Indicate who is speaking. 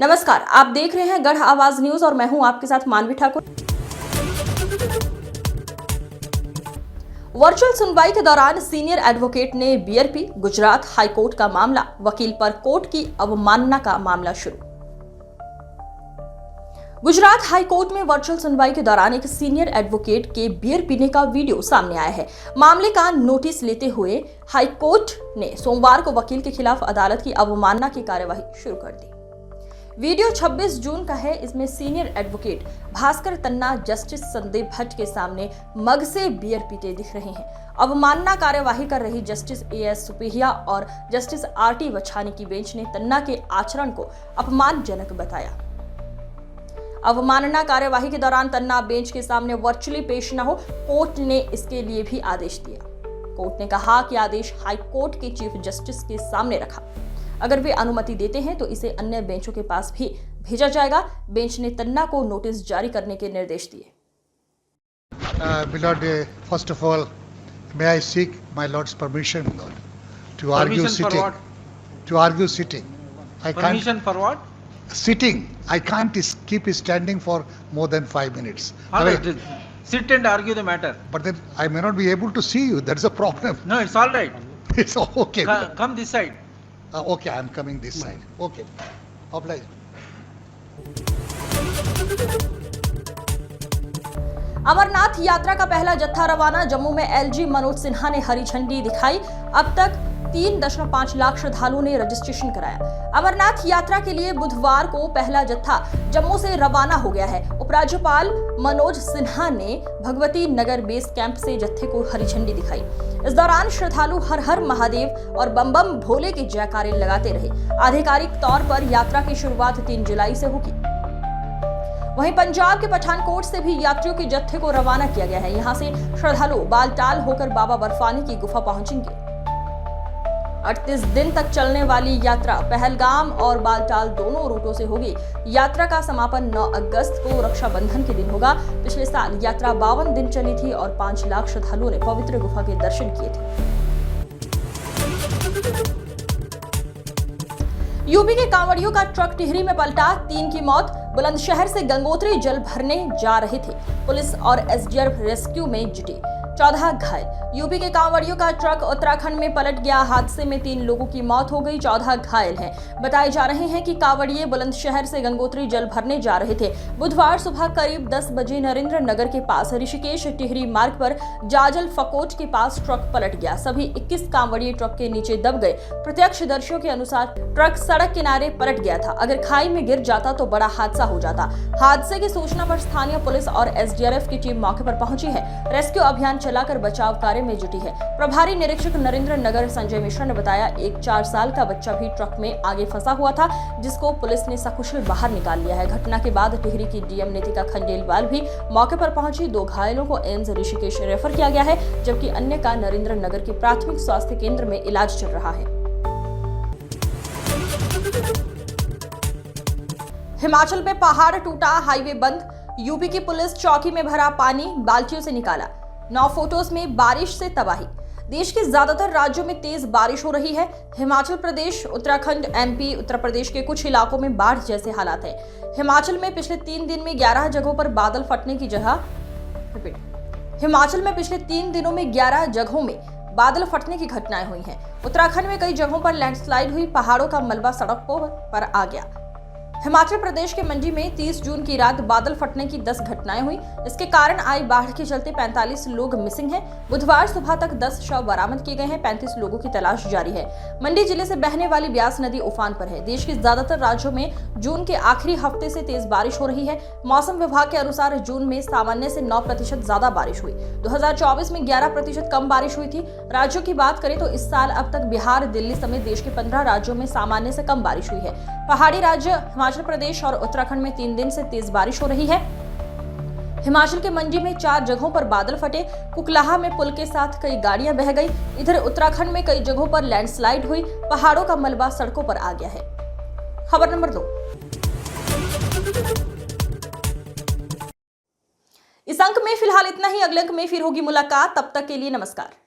Speaker 1: नमस्कार, आप देख रहे हैं गढ़ आवाज न्यूज और मैं हूं आपके साथ मानवी ठाकुर। वर्चुअल सुनवाई के दौरान सीनियर एडवोकेट ने बीआरपी गुजरात हाईकोर्ट का मामला, वकील पर कोर्ट की अवमानना का मामला शुरू। गुजरात हाईकोर्ट में वर्चुअल सुनवाई के दौरान एक सीनियर एडवोकेट के बियर पीने का वीडियो सामने आया है। मामले का नोटिस लेते हुए हाईकोर्ट ने सोमवार को वकील के खिलाफ अदालत की अवमानना की कार्यवाही शुरू कर दी। वीडियो 26 जून का है। इसमें सीनियर एडवोकेट भास्कर तन्ना जस्टिस संदीप भट्ट के सामने मग से बियर पीते दिख रहे हैं। अवमानना कार्यवाही कर रही जस्टिस एएस सुपेहिया और जस्टिस आरटी वछानी की बेंच ने तन्ना के आचरण को अपमानजनक बताया। अवमानना कार्यवाही के दौरान तन्ना बेंच के सामने वर्चुअली पेश न हो, कोर्ट ने इसके लिए भी आदेश दिया। कोर्ट ने कहा कि आदेश हाई कोर्ट के चीफ जस्टिस के सामने रखा। अगर वे अनुमति देते हैं तो इसे अन्य बेंचों के पास भी भेजा जाएगा। बेंच ने तन्ना को नोटिस जारी करने के निर्देश दिए।
Speaker 2: Milord, first of all, may I seek my Lord's permission, Lord, to argue
Speaker 3: Permission for
Speaker 2: sitting.
Speaker 3: what?
Speaker 2: To argue sitting. I
Speaker 3: Permission for what?
Speaker 2: can't sitting. I can't keep standing for more than 5 minutes.
Speaker 3: All right, sit and argue the matter.
Speaker 2: But then I may not be able to see you. That's a problem.
Speaker 3: No, it's all right.
Speaker 2: It's okay.
Speaker 3: Come this side.
Speaker 2: Okay, I'm coming this side. Okay. Oblige.
Speaker 1: Amarnath यात्रा का पहला जत्था रवाना। जम्मू में LG Manoj Sinha ने हरी झंडी दिखाई। अब तक 3.5 लाख श्रद्धालुओं ने रजिस्ट्रेशन कराया। अमरनाथ यात्रा के लिए बुधवार को पहला जत्था जम्मू से रवाना हो गया है। उपराज्यपाल मनोज सिन्हा ने भगवती नगर बेस कैंप से जत्थे को हरी झंडी दिखाई। इस दौरान श्रद्धालु हर हर महादेव और बम बम भोले के जयकारे लगाते रहे। आधिकारिक तौर पर यात्रा की शुरुआत 3 जुलाई से होगी। वहीं पंजाब के पठानकोट से भी यात्रियों के जत्थे को रवाना किया गया है। यहां से श्रद्धालु बालटाल होकर बाबा बर्फानी की गुफा पहुंचेंगे। 38 दिन तक चलने वाली यात्रा पहलगाम और बालटाल दोनों रूटों से होगी। यात्रा का समापन 9 अगस्त को रक्षाबंधन के दिन होगा। पिछले साल यात्रा 52 दिन चली थी और 5 लाख श्रद्धालुओं ने पवित्र गुफा के दर्शन किए थे। यूपी के कांवड़ियों का ट्रक टिहरी में पलटा, 3 की मौत। बुलंदशहर से गंगोत्री जल भरने जा रहे थे। पुलिस और एसडीआरएफ रेस्क्यू में जुटे, 14 घायल। यूपी के कांवड़ियों का ट्रक उत्तराखंड में पलट गया। हादसे में 3 लोगों की मौत हो गई, 14 घायल हैं। बताए जा रहे हैं कि कांवड़िए बुलंदशहर से गंगोत्री जल भरने जा रहे थे। बुधवार सुबह करीब 10 बजे नरेंद्र नगर के पास ऋषिकेश टिहरी मार्ग पर जाजल फकोट के पास ट्रक पलट गया। सभी 21 कांवड़िए ट्रक के नीचे दब गए। प्रत्यक्षदर्शियों के अनुसार ट्रक सड़क किनारे पलट गया था। अगर खाई में गिर जाता तो बड़ा हादसा हो जाता। हादसे की सूचना पर स्थानीय पुलिस और एसडीआरएफ की टीम मौके पर पहुंची है। रेस्क्यू अभियान चलाकर बचाव कार्य में जुटी है। प्रभारी निरीक्षक नरेंद्र नगर संजय मिश्रा ने बताया, एक 4 साल का बच्चा भी ट्रक में आगे फंसा हुआ था, जिसको पुलिस ने सकुशल बाहर निकाल लिया है। घटना के बाद टिहरी की डीएम नितिका खंडेलवाल भी मौके पर पहुंची। 2 घायलों को एम्स ऋषिकेश रेफर किया गया है, जबकि अन्य का नरेंद्र नगर के प्राथमिक स्वास्थ्य केंद्र में इलाज चल रहा है। हिमाचल में पहाड़ टूटा, हाईवे बंद। यूपी की पुलिस चौकी में भरा पानी बाल्टियों से निकाला। 9 फोटोज में बारिश से तबाही। देश के ज्यादातर राज्यों में तेज बारिश हो रही है। हिमाचल प्रदेश, उत्तराखंड, एमपी, उत्तर प्रदेश के कुछ इलाकों में बाढ़ जैसे हालात हैं। हिमाचल में पिछले 3 दिन में 11 जगहों पर बादल फटने की हिमाचल में पिछले 3 दिनों में 11 जगहों में बादल फटने की घटनाएं हुई हैं। उत्तराखंड में कई जगहों पर लैंडस्लाइड हुई। पहाड़ों का मलबा सड़कों पर आ गया। हिमाचल प्रदेश के मंडी में 30 जून की रात बादल फटने की 10 घटनाएं हुई। इसके कारण आई बाढ़ के चलते 45 लोग मिसिंग हैं। बुधवार सुबह तक 10 शव बरामद किए गए हैं। 35 लोगों की तलाश जारी है। मंडी जिले से बहने वाली ब्यास नदी उफान पर है। देश के ज्यादातर राज्यों में जून के आखिरी हफ्ते से तेज बारिश हो रही है। मौसम विभाग के अनुसार जून में सामान्य से 9% ज्यादा बारिश हुई। 2024 में 11% कम बारिश हुई थी। राज्यों की बात करें तो इस साल अब तक बिहार, दिल्ली समेत देश के 15 राज्यों में सामान्य से कम बारिश हुई है। पहाड़ी राज्य हिमाचल प्रदेश और उत्तराखंड में 3 दिन से तेज बारिश हो रही है। हिमाचल के मंडी में 4 जगहों पर बादल फटे। कुकलाहा में पुल के साथ कई गाड़ियां बह गई। इधर उत्तराखंड में कई जगहों पर लैंडस्लाइड हुई। पहाड़ों का मलबा सड़कों पर आ गया है। खबर नंबर 2। इस अंक में फिलहाल इतना ही। अगले अंक में फिर होगी मुलाकात। तब तक के लिए नमस्कार।